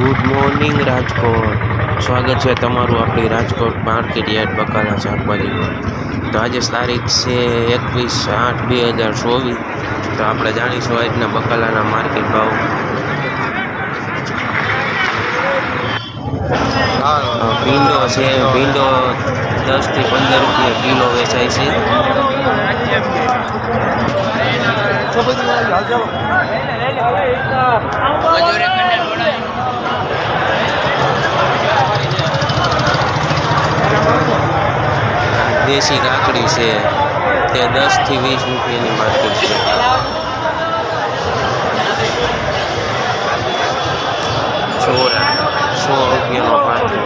Good morning Rajkot. સ્વાગત છે તમારું આપણી રાજકોટ માર્કેટ યાર્ડ બકાલા શાકભાજીમાં. તો આજે તારીખ છે 21/8/2024. તો આપણે જાણીશું આજના બકાલાના માર્કેટ ભાવ. ભીંડો છે, ભીંડો 10 થી 15 રૂપિયા કિલો વેચાય છે. દેશી કાકડી છે તે 10 થી 20 રૂપિયાની માર્કેટ છે. ચોરા 100 રૂપિયાનો પાટલો.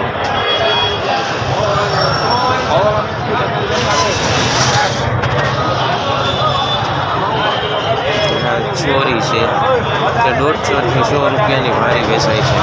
ચોરી છે તે 150 થી 100 રૂપિયાની ભારી વેચાય છે.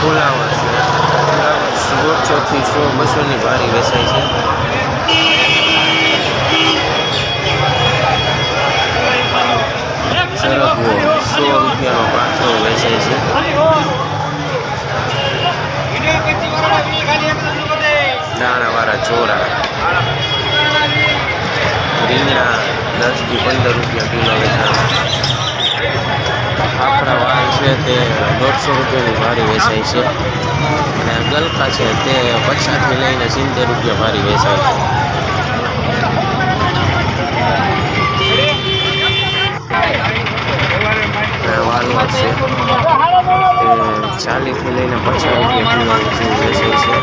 ફુલાવર છે, ફુલાવર 100 થી 200ની ભારી વેચાય છે. સરગવો 100 રૂપિયાનો પાથરો વેચાય છે. દાણાવાળા ચોરા, રીંગણા 10 થી 15 રૂપિયા કિલો વેચાય. ફાફડા વાલ છે તે 150 રૂપિયાની ભારી વેચાય છે. અને ગલકા છે તે 50 થી લઈને 70 રૂપિયા ભારી વેચાય છે. વાલવટ છે તે 40 થી લઈને 50 રૂપિયા કિલો વેચાય છે.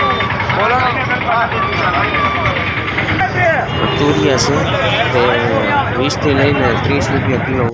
તુરિયા છે તે 20 થી લઈને 30 રૂપિયા કિલો